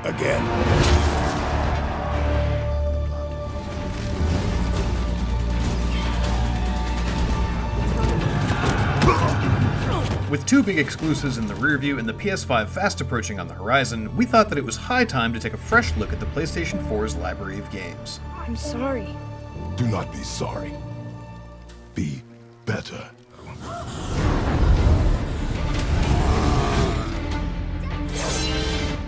again. With two big exclusives in the rearview and the PS5 fast approaching on the horizon, we thought that it was high time to take a fresh look at the PlayStation 4's library of games. I'm sorry. Do not be sorry. Be better.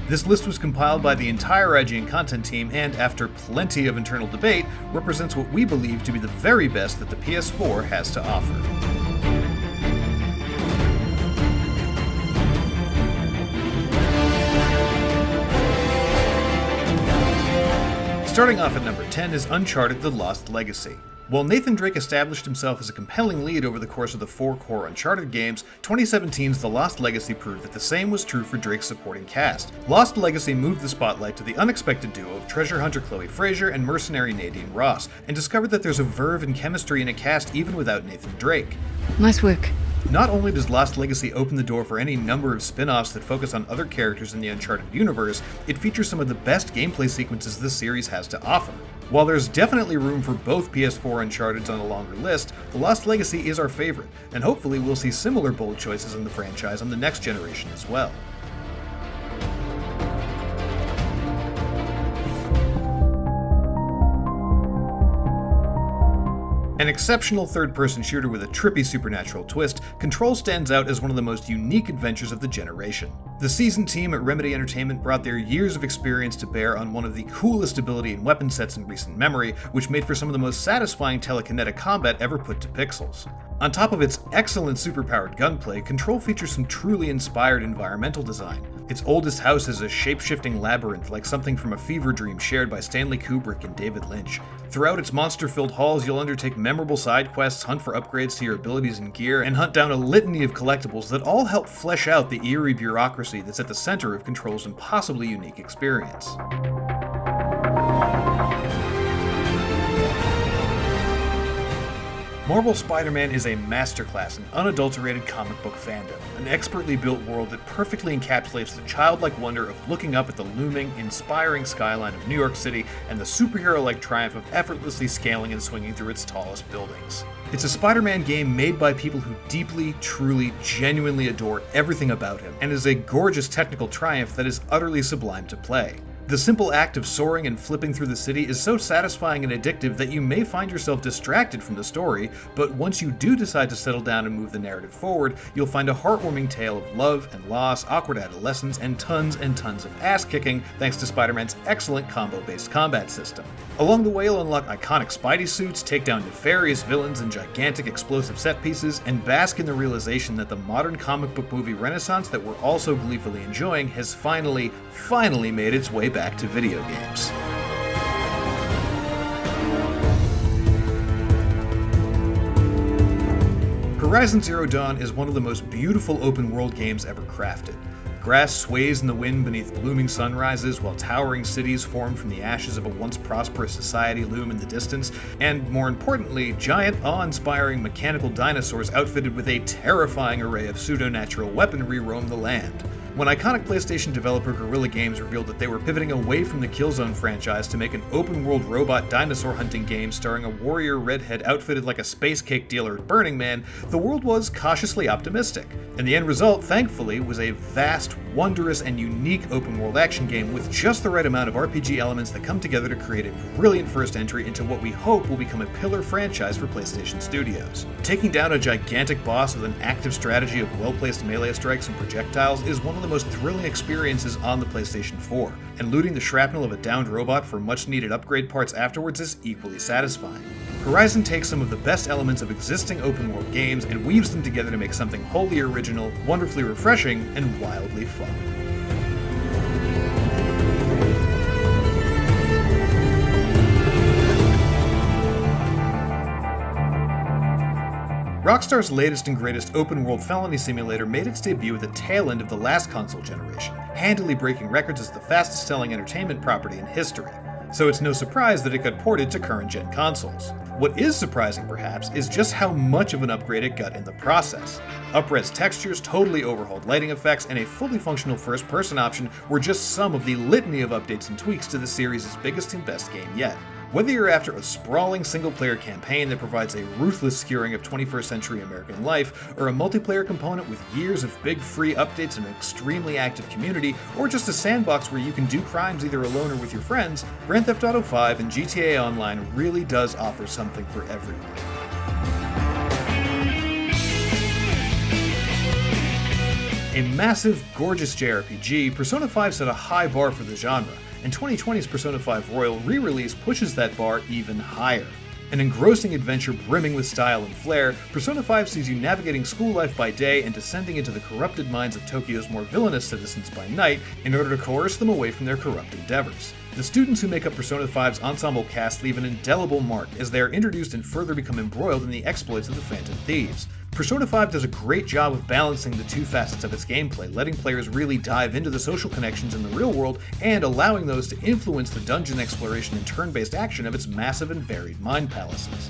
This list was compiled by the entire IGN content team and, after plenty of internal debate, represents what we believe to be the very best that the PS4 has to offer. Starting off at number 10 is Uncharted: The Lost Legacy. While Nathan Drake established himself as a compelling lead over the course of the 4 core Uncharted games, 2017's The Lost Legacy proved that the same was true for Drake's supporting cast. Lost Legacy moved the spotlight to the unexpected duo of treasure hunter Chloe Fraser and mercenary Nadine Ross, and discovered that there's a verve and chemistry in a cast even without Nathan Drake. Nice work. Not only does Lost Legacy open the door for any number of spin-offs that focus on other characters in the Uncharted universe, it features some of the best gameplay sequences this series has to offer. While there's definitely room for both PS4 Uncharteds on a longer list, The Lost Legacy is our favorite, and hopefully we'll see similar bold choices in the franchise on the next generation as well. An exceptional third-person shooter with a trippy supernatural twist, Control stands out as one of the most unique adventures of the generation. The seasoned team at Remedy Entertainment brought their years of experience to bear on one of the coolest ability and weapon sets in recent memory, which made for some of the most satisfying telekinetic combat ever put to pixels. On top of its excellent superpowered gunplay, Control features some truly inspired environmental design. Its oldest house is a shape-shifting labyrinth like something from a fever dream shared by Stanley Kubrick and David Lynch. Throughout its monster-filled halls, you'll undertake memorable side quests, hunt for upgrades to your abilities and gear, and hunt down a litany of collectibles that all help flesh out the eerie bureaucracy that's at the center of Control's impossibly unique experience. Marvel's Spider-Man is a masterclass in unadulterated comic book fandom, an expertly built world that perfectly encapsulates the childlike wonder of looking up at the looming, inspiring skyline of New York City and the superhero-like triumph of effortlessly scaling and swinging through its tallest buildings. It's a Spider-Man game made by people who deeply, truly, genuinely adore everything about him, and is a gorgeous technical triumph that is utterly sublime to play. The simple act of soaring and flipping through the city is so satisfying and addictive that you may find yourself distracted from the story, but once you do decide to settle down and move the narrative forward, you'll find a heartwarming tale of love and loss, awkward adolescence, and tons of ass-kicking thanks to Spider-Man's excellent combo-based combat system. Along the way, you'll unlock iconic Spidey suits, take down nefarious villains and gigantic explosive set pieces, and bask in the realization that the modern comic book movie renaissance that we're all so gleefully enjoying has finally made its way back to video games. Horizon Zero Dawn is one of the most beautiful open-world games ever crafted. Grass sways in the wind beneath blooming sunrises, while towering cities formed from the ashes of a once prosperous society loom in the distance, and more importantly, giant, awe-inspiring mechanical dinosaurs outfitted with a terrifying array of pseudo-natural weaponry roam the land. When iconic PlayStation developer Guerrilla Games revealed that they were pivoting away from the Killzone franchise to make an open-world robot dinosaur hunting game starring a warrior redhead outfitted like a space cake dealer at Burning Man, the world was cautiously optimistic. And the end result, thankfully, was a vast, wondrous, and unique open-world action game with just the right amount of RPG elements that come together to create a brilliant first entry into what we hope will become a pillar franchise for PlayStation Studios. Taking down a gigantic boss with an active strategy of well-placed melee strikes and projectiles is one of the most thrilling experiences on the PlayStation 4, and looting the shrapnel of a downed robot for much-needed upgrade parts afterwards is equally satisfying. Horizon takes some of the best elements of existing open-world games and weaves them together to make something wholly original, wonderfully refreshing, and wildly fun. Rockstar's latest and greatest open-world felony simulator made its debut at the tail end of the last console generation, handily breaking records as the fastest-selling entertainment property in history. So it's no surprise that it got ported to current-gen consoles. What is surprising, perhaps, is just how much of an upgrade it got in the process. Up-res textures, totally overhauled lighting effects, and a fully functional first-person option were just some of the litany of updates and tweaks to the series' biggest and best game yet. Whether you're after a sprawling single-player campaign that provides a ruthless skewering of 21st century American life, or a multiplayer component with years of big free updates and an extremely active community, or just a sandbox where you can do crimes either alone or with your friends, Grand Theft Auto 5 and GTA Online really does offer something for everyone. A massive, gorgeous JRPG, Persona 5 set a high bar for the genre, and 2020's Persona 5 Royal re-release pushes that bar even higher. An engrossing adventure brimming with style and flair, Persona 5 sees you navigating school life by day and descending into the corrupted minds of Tokyo's more villainous citizens by night in order to coerce them away from their corrupt endeavors. The students who make up Persona 5's ensemble cast leave an indelible mark as they are introduced and further become embroiled in the exploits of the Phantom Thieves. Persona 5 does a great job of balancing the two facets of its gameplay, letting players really dive into the social connections in the real world and allowing those to influence the dungeon exploration and turn-based action of its massive and varied mind palaces.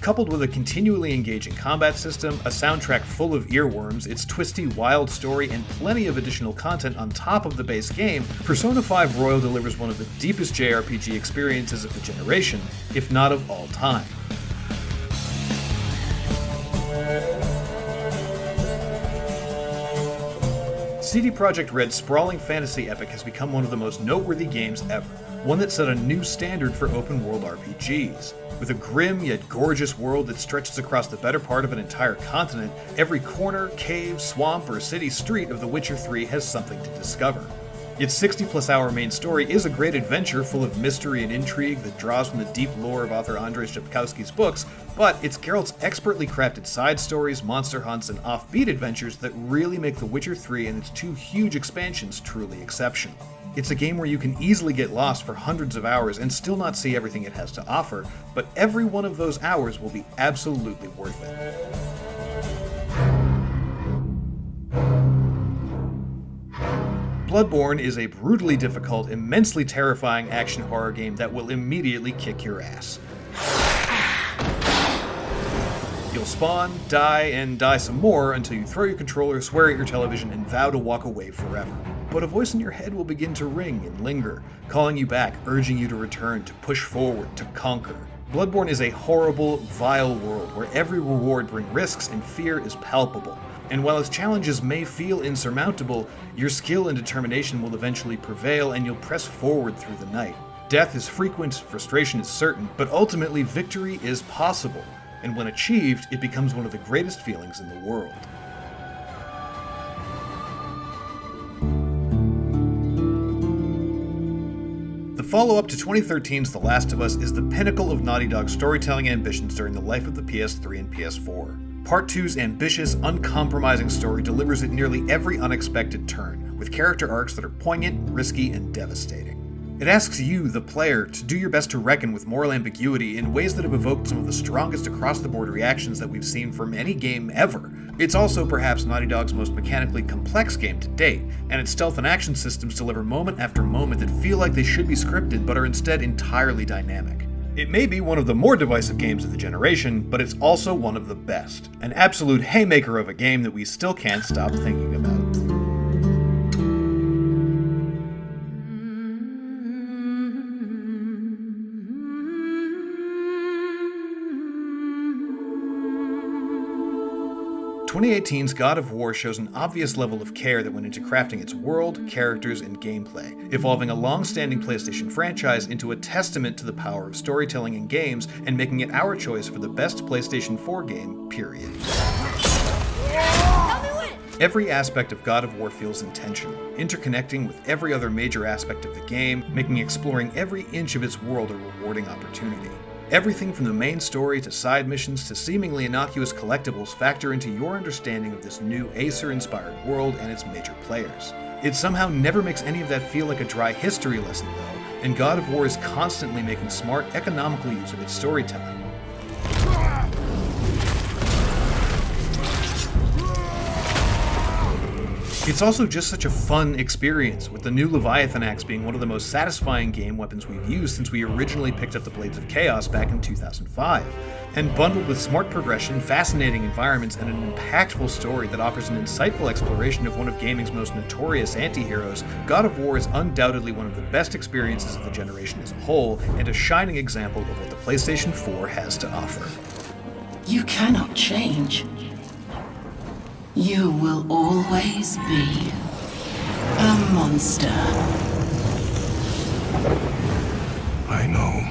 Coupled with a continually engaging combat system, a soundtrack full of earworms, its twisty, wild story, and plenty of additional content on top of the base game, Persona 5 Royal delivers one of the deepest JRPG experiences of the generation, if not of all time. CD Projekt Red's sprawling fantasy epic has become one of the most noteworthy games ever, one that set a new standard for open-world RPGs. With a grim yet gorgeous world that stretches across the better part of an entire continent, every corner, cave, swamp, or city street of The Witcher 3 has something to discover. Its 60-plus hour main story is a great adventure full of mystery and intrigue that draws from the deep lore of author Andrzej Sapkowski's books, but it's Geralt's expertly crafted side stories, monster hunts, and offbeat adventures that really make The Witcher 3 and its two huge expansions truly exceptional. It's a game where you can easily get lost for hundreds of hours and still not see everything it has to offer, but every one of those hours will be absolutely worth it. Bloodborne is a brutally difficult, immensely terrifying action horror game that will immediately kick your ass. You'll spawn, die, and die some more until you throw your controller, swear at your television, and vow to walk away forever. But a voice in your head will begin to ring and linger, calling you back, urging you to return, to push forward, to conquer. Bloodborne is a horrible, vile world where every reward brings risks and fear is palpable. And while its challenges may feel insurmountable, your skill and determination will eventually prevail and you'll press forward through the night. Death is frequent, frustration is certain, but ultimately victory is possible. And when achieved, it becomes one of the greatest feelings in the world. The follow-up to 2013's The Last of Us is the pinnacle of Naughty Dog's storytelling ambitions during the life of the PS3 and PS4. Part 2's ambitious, uncompromising story delivers at nearly every unexpected turn, with character arcs that are poignant, risky, and devastating. It asks you, the player, to do your best to reckon with moral ambiguity in ways that have evoked some of the strongest across-the-board reactions that we've seen from any game ever. It's also perhaps Naughty Dog's most mechanically complex game to date, and its stealth and action systems deliver moment after moment that feel like they should be scripted but are instead entirely dynamic. It may be one of the more divisive games of the generation, but it's also one of the best. An absolute haymaker of a game that we still can't stop thinking about. "2018's God of War shows an obvious level of care that went into crafting its world, characters, and gameplay, evolving a long-standing PlayStation franchise into a testament to the power of storytelling in games and making it our choice for the best PlayStation 4 game, period. Every aspect of God of War feels intentional, interconnecting with every other major aspect of the game, making exploring every inch of its world a rewarding opportunity. Everything from the main story to side missions to seemingly innocuous collectibles factor into your understanding of this new Acer-inspired world and its major players. It somehow never makes any of that feel like a dry history lesson though, and God of War is constantly making smart, economical use of its storytelling. It's also just such a fun experience, with the new Leviathan axe being one of the most satisfying game weapons we've used since we originally picked up the Blades of Chaos back in 2005. And bundled with smart progression, fascinating environments, and an impactful story that offers an insightful exploration of one of gaming's most notorious anti-heroes, God of War is undoubtedly one of the best experiences of the generation as a whole, and a shining example of what the PlayStation 4 has to offer. You cannot change. You will always be a monster. I know.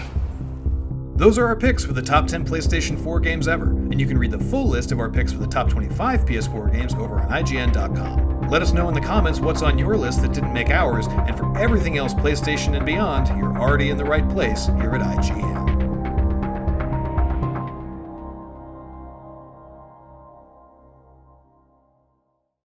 Those are our picks for the top 10 PlayStation 4 games ever, and you can read the full list of our picks for the top 25 PS4 games over on IGN.com. Let us know in the comments what's on your list that didn't make ours, and for everything else PlayStation and beyond, you're already in the right place here at IGN.